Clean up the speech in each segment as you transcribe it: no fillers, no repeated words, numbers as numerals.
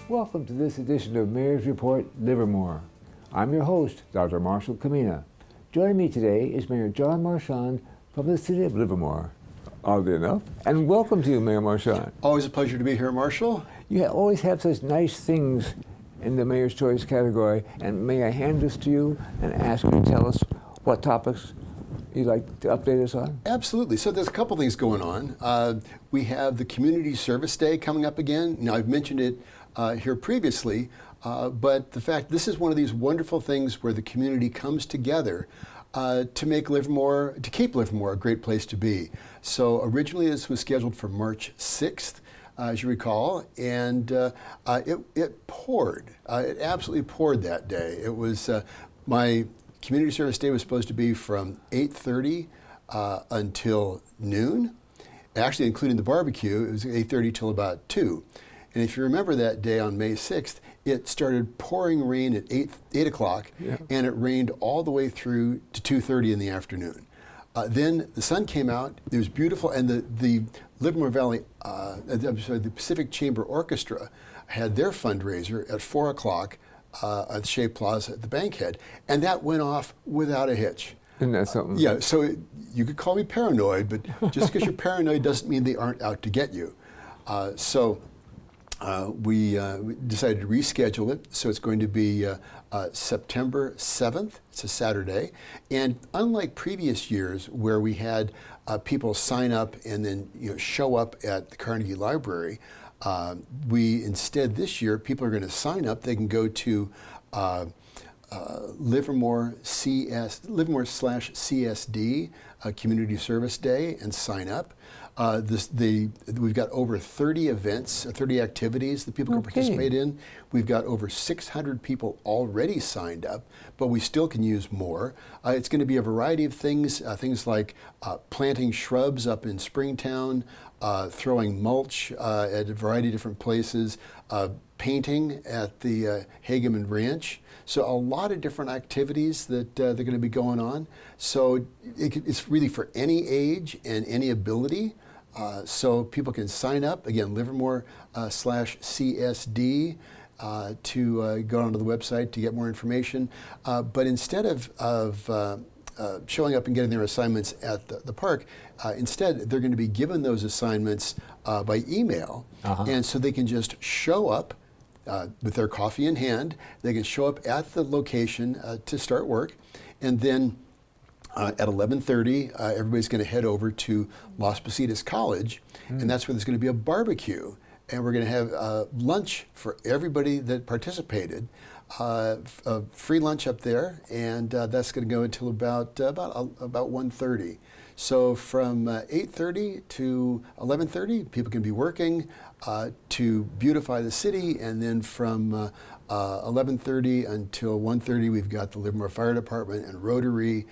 Welcome to this edition of Mayor's Report, Livermore. I'm your host, Dr. Marshall Kamena. Joining me today is Mayor John Marchand from the city of Livermore. Oddly enough. And welcome to you, Mayor Marchand. Always a pleasure to be here, Marshall. You always have such nice things in the Mayor's Choice category, and may I hand this to you and ask you to tell us what topics you'd like to update us on? Absolutely. So there's a couple things going on. We have the Community Service Day coming up again. Now, I've mentioned it here previously, but the fact this is one of these wonderful things where the community comes together to make Livermore, to keep Livermore a great place to be. So originally this was scheduled for March 6th, as you recall, and it poured. It absolutely poured that day. It was my Community Service Day was supposed to be from 8:30 until noon, actually including the barbecue. It was 8:30 till about 2. And if you remember that day on May 6th, it started pouring rain at 8 o'clock, and it rained all the way through to 2:30 in the afternoon. Then the sun came out, it was beautiful, and the Livermore Valley, the Pacific Chamber Orchestra had their fundraiser at 4 o'clock at Shea Plaza at the Bankhead, and that went off without a hitch. Isn't that something? Yeah, so you could call me paranoid, but just because you're paranoid doesn't mean they aren't out to get you. We decided to reschedule it, so it's going to be September 7th. It's a Saturday. And unlike previous years where we had people sign up and then show up at the Carnegie Library, we instead this year, people are going to sign up. They can go to Livermore/CSD Community Service Day and sign up. We've got over 30 events, 30 activities that people can participate in. We've got over 600 people already signed up, but we still can use more. It's going to be a variety of things, things like planting shrubs up in Springtown, throwing mulch at a variety of different places, painting at the Hageman Ranch. So a lot of different activities that they're going to be going on. So it's really for any age and any ability. So people can sign up, again, Livermore/CSD, to go onto the website to get more information. But instead of showing up and getting their assignments at the park, instead they're going to be given those assignments by email. And so they can just show up with their coffee in hand. They can show up at the location to start work, and then at 11:30, everybody's going to head over to Las Positas College, and that's where there's going to be a barbecue, and we're going to have lunch for everybody that participated. Free lunch up there, and that's going to go until about 1:30. So from 8:30 to 11:30, people can be working to beautify the city, and then from 11:30 until 1:30, we've got the Livermore Fire Department and Rotary,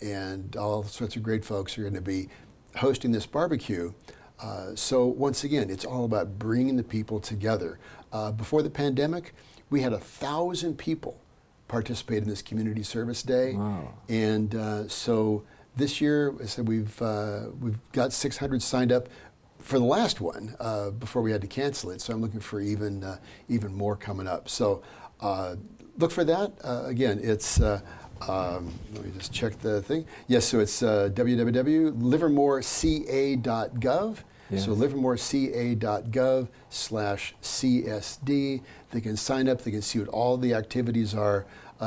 and all sorts of great folks are going to be hosting this barbecue. So once again, it's all about bringing the people together. Before the pandemic, we had 1,000 people participate in this Community Service Day. Wow. And so this year, I said we've got 600 signed up for the last one before we had to cancel it. So I'm looking for even more coming up. So look for that. Again, it's let me just check the thing. Yes, so it's www.livermoreca.gov. Yes. So livermoreca.gov/CSD. They can sign up. They can see what all the activities are.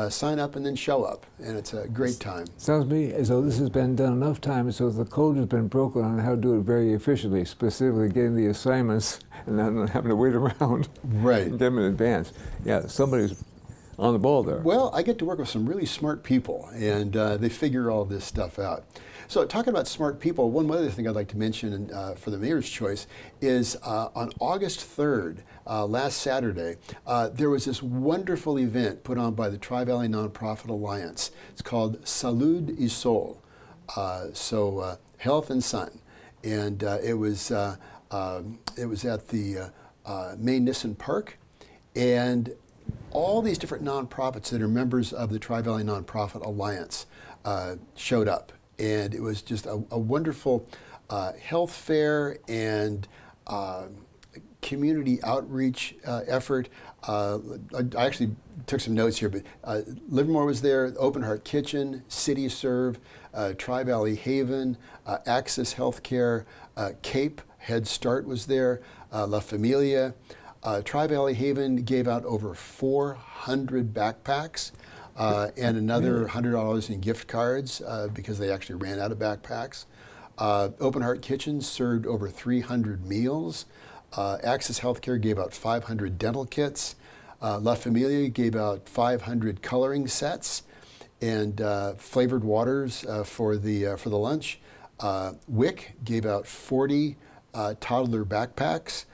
Sign up and then show up, and it's a great time. Sounds to me as though this has been done enough times so the code has been broken on how to do it very efficiently, specifically getting the assignments and not having to wait around. Right. And get them in advance. Yeah, somebody's on the ball there. Well, I get to work with some really smart people, and they figure all this stuff out. So talking about smart people, one other thing I'd like to mention for the Mayor's Choice is on August 3rd, last Saturday, there was this wonderful event put on by the Tri-Valley Nonprofit Alliance. It's called Salud y Sol, so health and sun. And it was at the May Nissen Park, and all these different nonprofits that are members of the Tri-Valley Nonprofit Alliance showed up. And it was just a wonderful health fair and community outreach effort. I actually took some notes here, but Livermore was there, Open Heart Kitchen, City Serve, Tri-Valley Haven, Access Healthcare, CAPE, Head Start was there, La Familia. Tri-Valley Haven gave out over 400 backpacks and another $100 in gift cards because they actually ran out of backpacks. Open Heart Kitchen served over 300 meals. Access Healthcare gave out 500 dental kits. La Familia gave out 500 coloring sets and flavored waters for the lunch. WIC gave out 40 toddler backpacks.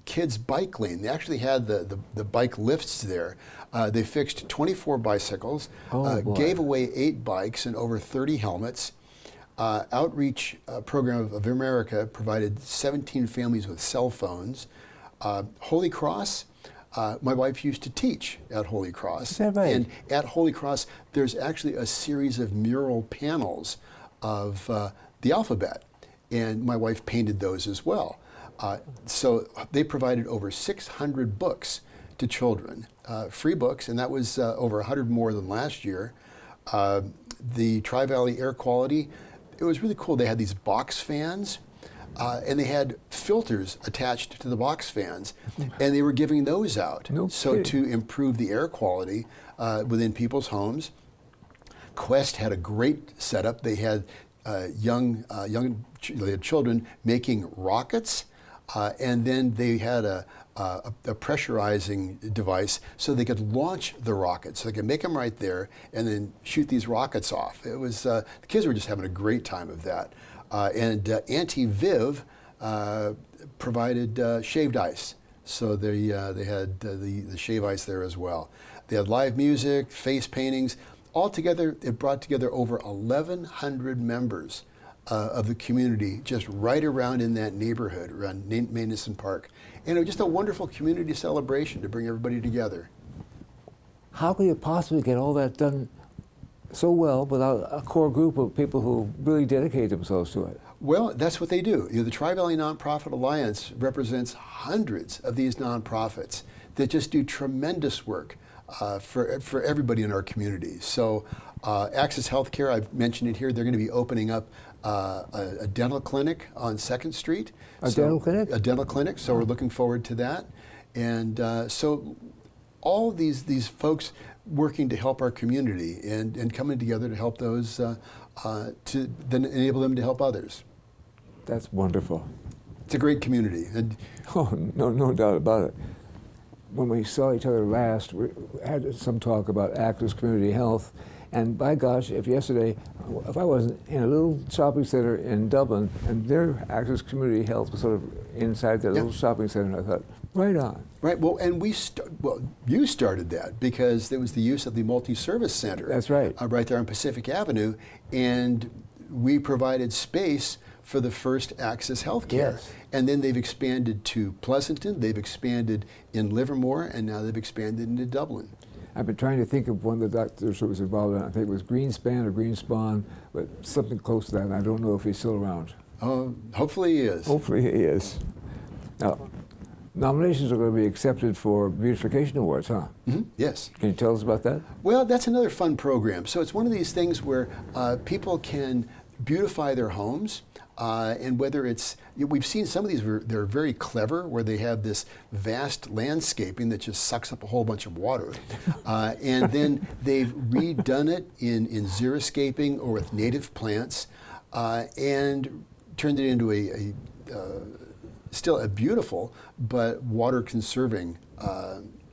Kids Bike Lane, they actually had the bike lifts there. They fixed 24 bicycles, gave away 8 bikes and over 30 helmets. Outreach Program of America provided 17 families with cell phones. Holy Cross, my wife used to teach at Holy Cross. Is that right? And at Holy Cross, there's actually a series of mural panels of the alphabet, and my wife painted those as well. So they provided over 600 books to children, free books, and that was over 100 more than last year. The Tri-Valley Air Quality, it was really cool. They had these box fans, and they had filters attached to the box fans, and they were giving those out. No so kidding. to improve the air quality within people's homes. Quest had a great setup. They had they had children making rockets, and then they had a pressurizing device so they could launch the rockets. So they could make them right there and then shoot these rockets off. It was the kids were just having a great time of that. And Anti-Viv provided shaved ice, so they had the shave ice there as well. They had live music, face paintings. Altogether, it brought together over 1,100 members of the community just right around in that neighborhood, around Mason Park. And it was just a wonderful community celebration to bring everybody together. How could you possibly get all that done so well without a core group of people who really dedicate themselves to it? Well, that's what they do. The Tri-Valley Nonprofit Alliance represents hundreds of these nonprofits that just do tremendous work for everybody in our community. So Access Healthcare, I've mentioned it here, they're going to be opening up a dental clinic on 2nd Street. Dental clinic? A dental clinic, so we're looking forward to that. And so all these folks working to help our community and coming together to help those, to then enable them to help others. That's wonderful. It's a great community. And Oh, no doubt about it. When we saw each other last, we had some talk about Access Community Health, and by gosh, if I wasn't in a little shopping center in Dublin, and their Access Community Health was sort of inside their little shopping center, and I thought, right on. Right. Well, and you started that because there was the use of the multi-service center. That's right. Right there on Pacific Avenue, and we provided space for the first Access Healthcare. Yes. And then they've expanded to Pleasanton, they've expanded in Livermore, and now they've expanded into Dublin. I've been trying to think of one of the doctors who was involved in it. I think it was Greenspan or Greenspawn, but something close to that, and I don't know if he's still around. Hopefully he is. Hopefully he is. Now, nominations are going to be accepted for beautification awards, huh? Mm-hmm. Yes. Can you tell us about that? Well, that's another fun program. So it's one of these things where people can beautify their homes. And whether it's, we've seen some of these, they're very clever, where they have this vast landscaping that just sucks up a whole bunch of water. And then they've redone it in xeriscaping or with native plants and turned it into still a beautiful but water conserving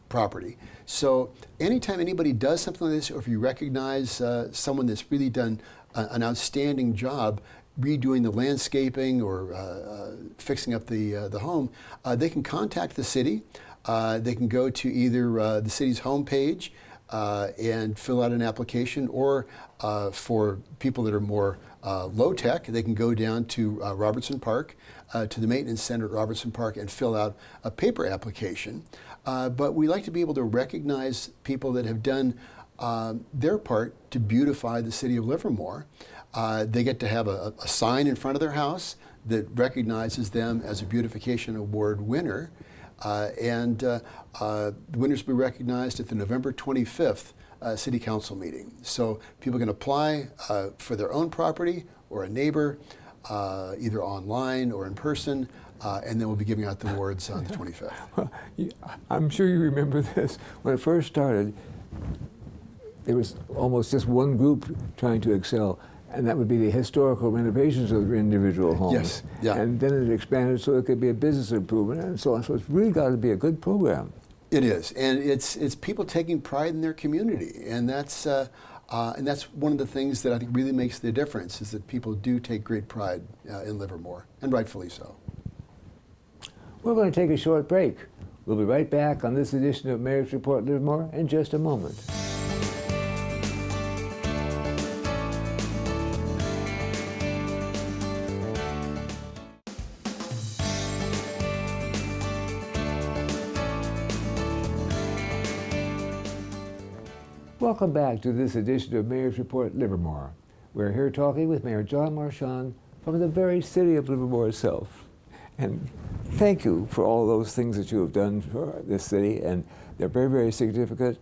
property. So anytime anybody does something like this, or if you recognize someone that's really done an outstanding job redoing the landscaping or fixing up the home, they can contact the city. They can go to either the city's homepage and fill out an application, or for people that are more low-tech, they can go down to Robertson Park, to the maintenance center at Robertson Park, and fill out a paper application. But we like to be able to recognize people that have done their part to beautify the city of Livermore. They get to have a sign in front of their house that recognizes them as a Beautification Award winner. The winners will be recognized at the November 25th City Council meeting. So people can apply for their own property or a neighbor, either online or in person, and then we'll be giving out the awards on the 25th. Well, I'm sure you remember this. When it first started, there was almost just one group trying to excel, and that would be the historical renovations of individual homes. Yes, yeah. And then it expanded so it could be a business improvement and so on. So it's really got to be a good program. It is, and it's people taking pride in their community, and that's one of the things that I think really makes the difference, is that people do take great pride in Livermore, and rightfully so. We're going to take a short break. We'll be right back on this edition of Mayor's Report Livermore in just a moment. Welcome back to this edition of Mayor's Report Livermore. We're here talking with Mayor John Marchand from the very city of Livermore itself. And thank you for all those things that you have done for this city, and they're very, very significant.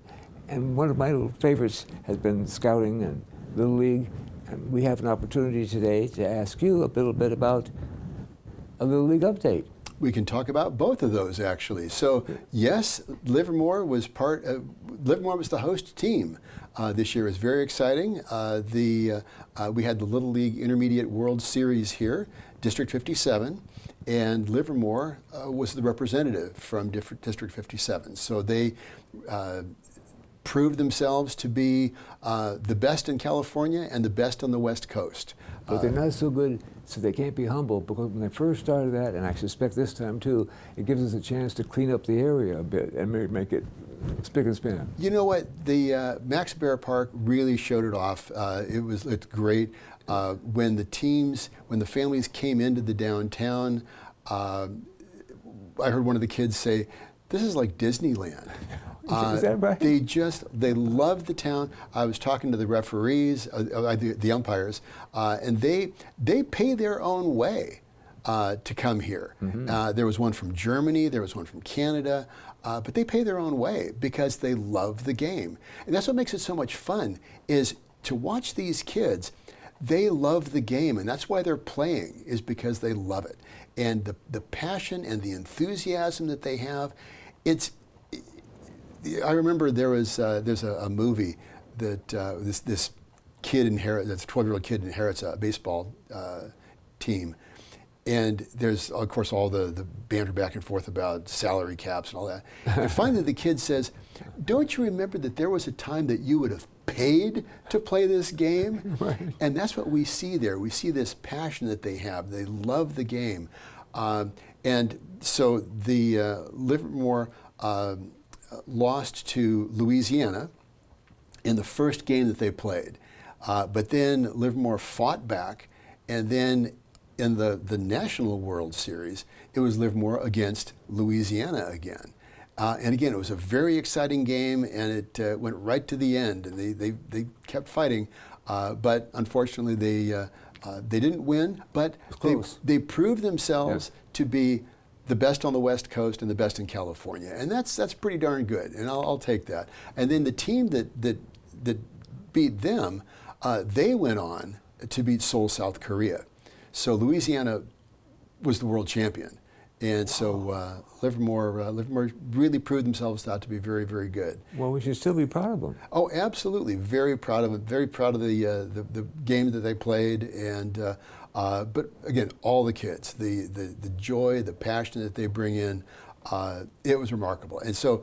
And one of my little favorites has been scouting and Little League, and we have an opportunity today to ask you a little bit about a Little League update. We can talk about both of those, actually. So, yes, Livermore was Livermore was the host team this year. It was very exciting. We had the Little League Intermediate World Series here, District 57, and Livermore was the representative from District 57. So they proved themselves to be the best in California and the best on the West Coast. But they're not so good, so they can't be humble, because when they first started that, and I suspect this time too, it gives us a chance to clean up the area a bit and make it spick and span. You know what? The Max Bear Park really showed it off. It's great. When the families came into the downtown, I heard one of the kids say, "This is like Disneyland." Is that right? They loved the town. I was talking to the referees, the umpires, and they pay their own way to come here. Mm-hmm. There was one from Germany, there was one from Canada, but they pay their own way because they love the game. And that's what makes it so much fun, is to watch these kids. They love the game, and that's why they're playing, is because they love it. And the passion and the enthusiasm that they have, I remember there's a movie that this kid inherits, that's a 12-year-old kid inherits a baseball team, and there's of course all the banter back and forth about salary caps and all that. And finally the kid says, "Don't you remember that there was a time that you would have paid to play this game?" Right. And that's what we see there. We see this passion that they have. They love the game, and so the Livermore lost to Louisiana in the first game that they played. But then Livermore fought back, and then in the National World Series, it was Livermore against Louisiana again. And again, it was a very exciting game, and it went right to the end, and they kept fighting. But unfortunately, they didn't win, but they proved themselves to be the best on the West Coast and the best in California, and that's pretty darn good, and I'll take that. And then the team that beat them, they went on to beat Seoul, South Korea. So Louisiana was the world champion, and so Livermore really proved themselves out to be very, very good. Well, we should still be proud of them. Oh, absolutely, very proud of it. Very proud of the game that they played, and. But again, all the kids, the joy, the passion that they bring in, it was remarkable. And so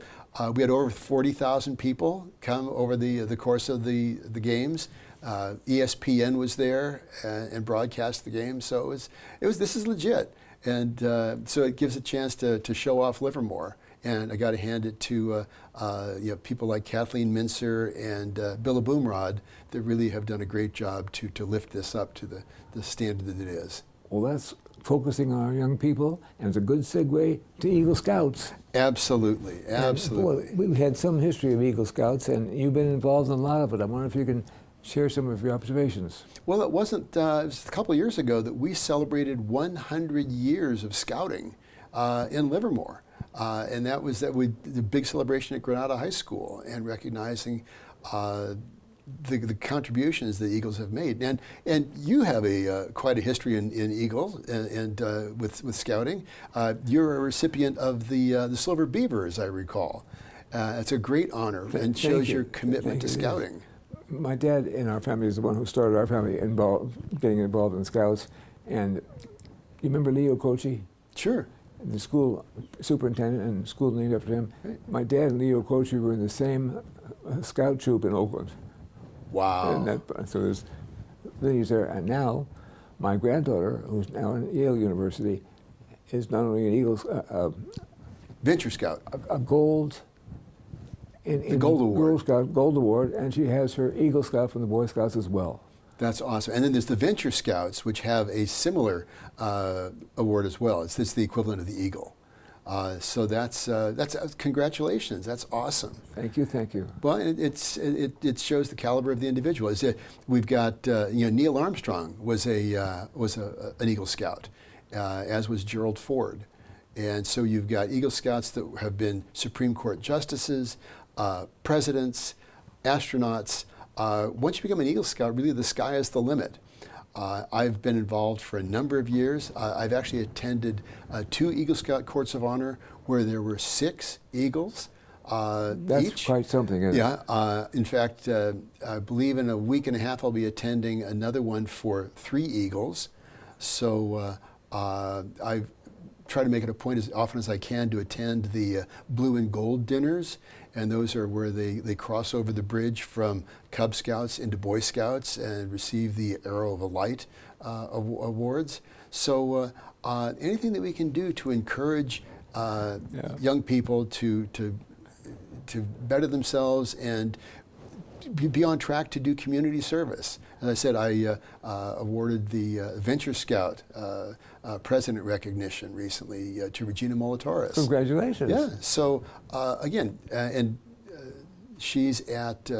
we had over 40,000 people come over the course of the games. ESPN was there and broadcast the game. So this is legit. And so it gives a chance to show off Livermore. And I got to hand it to people like Kathleen Mincer and Bill Boomrod that really have done a great job to lift this up to the standard that it is. Well, that's focusing on our young people, and it's a good segue to Eagle Scouts. Absolutely, absolutely. And, boy, we've had some history of Eagle Scouts, and you've been involved in a lot of it. I wonder if you can share some of your observations. Well, it wasn't, it was a couple of years ago that we celebrated 100 years of scouting in Livermore. And that was the big celebration at Granada High School, and recognizing the contributions that Eagles have made. And you have quite a history in Eagles and with scouting. You're a recipient of the Silver Beaver, as I recall. It's a great honor and shows your commitment to scouting. My dad in our family is the one who started our family getting involved in Scouts. And you remember Leo Kochi? Sure. The school superintendent and school named after him. Right. My dad and Leo Kochi were in the same scout troop in Oakland. Wow. So there's lineage there. And now my granddaughter, who's now at Yale University, is not only an Eagles Venture Scout. a gold the Gold Award. Gold Award, and she has her Eagle Scout from the Boy Scouts as well. That's awesome. And then there's the Venture Scouts, which have a similar award as well. It's the equivalent of the Eagle. So that's congratulations. That's awesome. Thank you, thank you. Well, it shows the caliber of the individual. We've got Neil Armstrong was an Eagle Scout, as was Gerald Ford, and so you've got Eagle Scouts that have been Supreme Court justices, presidents, astronauts. Once you become an Eagle Scout, really the sky is the limit. I've been involved for a number of years. I've actually attended 2 Eagle Scout Courts of Honor where there were 6 Eagles That's each. quite something, isn't it? Yeah. In fact, I believe in a week and a half I'll be attending another one for 3 Eagles. So I try to make it a point as often as I can to attend the blue and gold dinners. And those are where they cross over the bridge from Cub Scouts into Boy Scouts and receive the Arrow of a Light awards. So anything that we can do to encourage young people to better themselves and be on track to do community service. As I said, I awarded the Venture Scout President recognition recently to Regina Molitaris. Congratulations. Yeah. So again, and she's at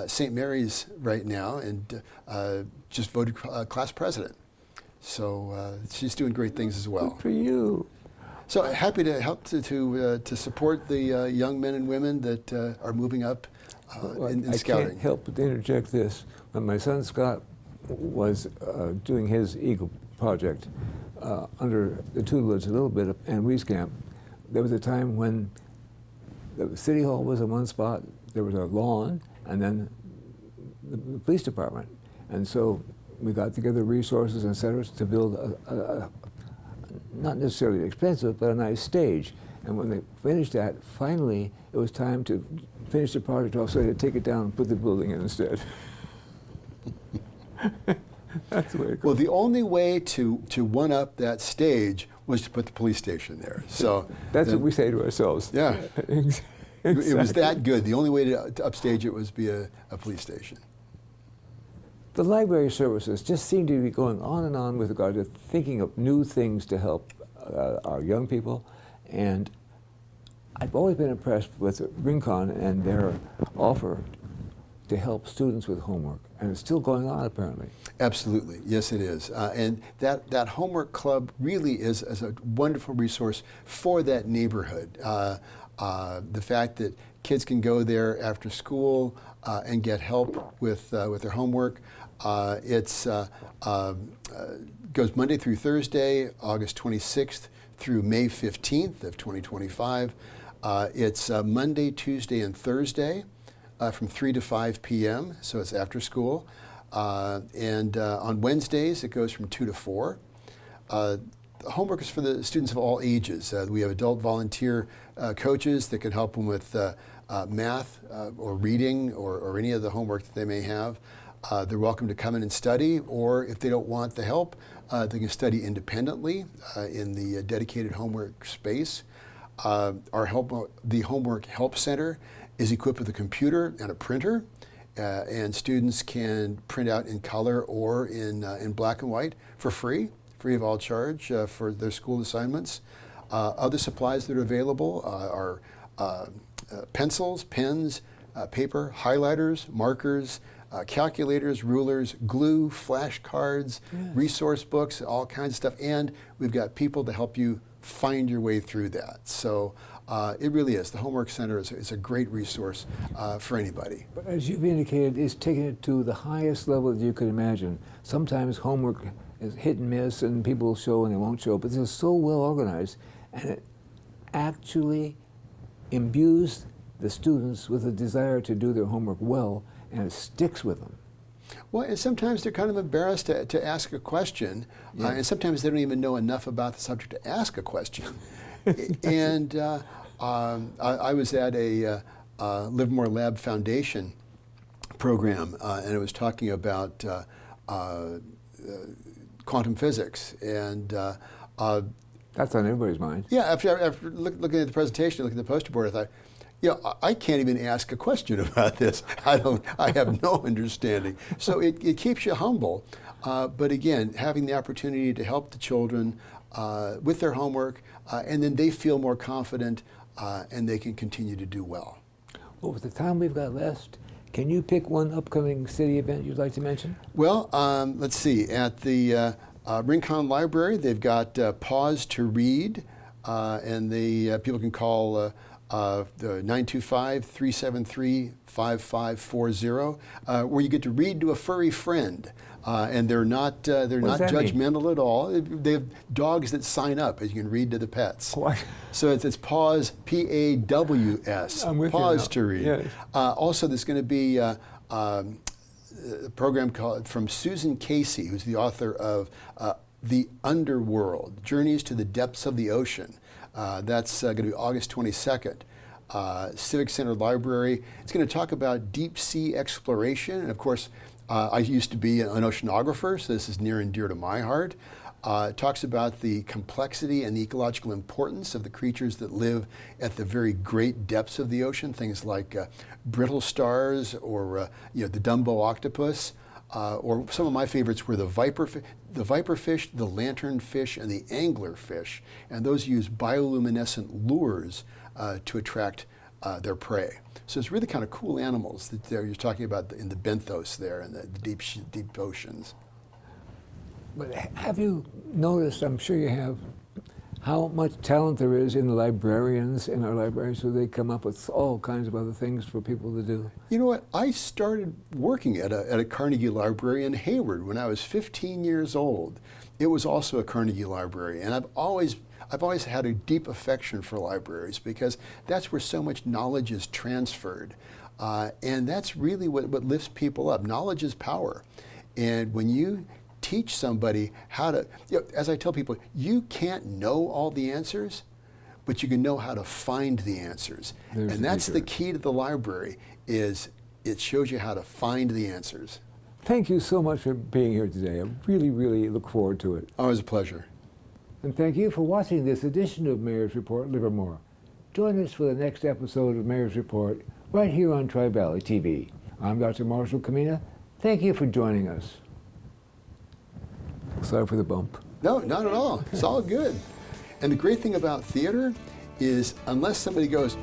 St. Mary's right now, and just voted class president. So she's doing great things as well. Good for you. So happy to help to support the young men and women that are moving up in scouting. I can't help but interject this. When my son Scott was doing his Eagle project under the tutelage a little bit of Ann Wieskamp, there was a time when the City Hall was in one spot, there was a lawn, and then the police department. And so we got together resources and cetera to build a not necessarily expensive, but a nice stage. And when they finished that, finally, it was time to finish the project off, so they had to take it down and put the building in instead. That's the way it goes. Well, the only way to one-up that stage was to put the police station there. So that's what we say to ourselves. Yeah. Exactly. It was that good. The only way to upstage it was be a police station. The library services just seem to be going on and on with regard to thinking of new things to help our young people. And I've always been impressed with Rincon and their offer to help students with homework. And it's still going on, apparently. Absolutely. Yes, it is. And that homework club really is a wonderful resource for that neighborhood. The fact that kids can go there after school and get help with their homework. It's goes Monday through Thursday, August 26th through May 15th of 2025. It's Monday, Tuesday, and Thursday from 3 to 5 p.m., so it's after school. And on Wednesdays, it goes from 2 to 4. The homework is for the students of all ages. We have adult volunteer coaches that can help them with math or reading or any of the homework that they may have. They're welcome to come in and study, or if they don't want the help, they can study independently in the dedicated homework space. The Homework Help Center is equipped with a computer and a printer, and students can print out in color or in black and white for free of all charge for their school assignments. Other supplies that are available are pencils, pens, paper, highlighters, markers, calculators, rulers, glue, flashcards, Yes. resource books, all kinds of stuff. And we've got people to help you find your way through that. So it really is. The Homework Center is a great resource for anybody. But as you've indicated, it's taking it to the highest level that you could imagine. Sometimes homework is hit and miss, and people will show and they won't show, but this is so well organized, and it actually imbues the students with a desire to do their homework well, and it sticks with them. Well, and sometimes they're kind of embarrassed to ask a question, Yeah. and sometimes they don't even know enough about the subject to ask a question. And I was at a Livermore Lab Foundation program, and it was talking about quantum physics. And That's on everybody's mind. yeah, after looking at the presentation, looking at the poster board, I thought, I can't even ask a question about this. I have no understanding. So it keeps you humble. But again, having the opportunity to help the children with their homework, and then they feel more confident and they can continue to do well. Well, with the time we've got left, can you pick one upcoming city event you'd like to mention? Well, let's see. At the Rincon Library, they've got Pause to Read, and the people can call 925-373-5540, where you get to read to a furry friend. And they're not judgmental at all. They have dogs that sign up, as you can read to the pets. What? So it's Pause, P-A-W-S, I'm with you Pause now. to Read. Yes. Also, there's going to be a program from Susan Casey, who's the author of The Underworld, Journeys to the Depths of the Ocean. That's going to be August 22nd. Civic Center Library. It's going to talk about deep sea exploration. And of course, I used to be an oceanographer, so this is near and dear to my heart. It talks about the complexity and the ecological importance of the creatures that live at the very great depths of the ocean, things like brittle stars or the Dumbo octopus. Or some of my favorites were the viperfish, the lanternfish, and the anglerfish. And those use bioluminescent lures to attract their prey. So it's really kind of cool animals that you're talking about in the benthos there and the deep oceans. But have you noticed, I'm sure you have, how much talent there is in the librarians in our libraries, so they come up with all kinds of other things for people to do? You know what? I started working at a Carnegie Library in Hayward when I was 15 years old. It was also a Carnegie Library, and I've always had a deep affection for libraries because that's where so much knowledge is transferred. And that's really what lifts people up. Knowledge is power. And when you teach somebody how to, as I tell people, you can't know all the answers, but you can know how to find the answers. And that's the key to the library, is it shows you how to find the answers. Thank you so much for being here today. I really, really look forward to it. Always a pleasure. And thank you for watching this edition of Mayor's Report Livermore. Join us for the next episode of Mayor's Report right here on Tri-Valley TV. I'm Dr. Marshall Kamena. Thank you for joining us. Sorry for the bump. No, not at all. It's all good. And the great thing about theater is unless somebody goes,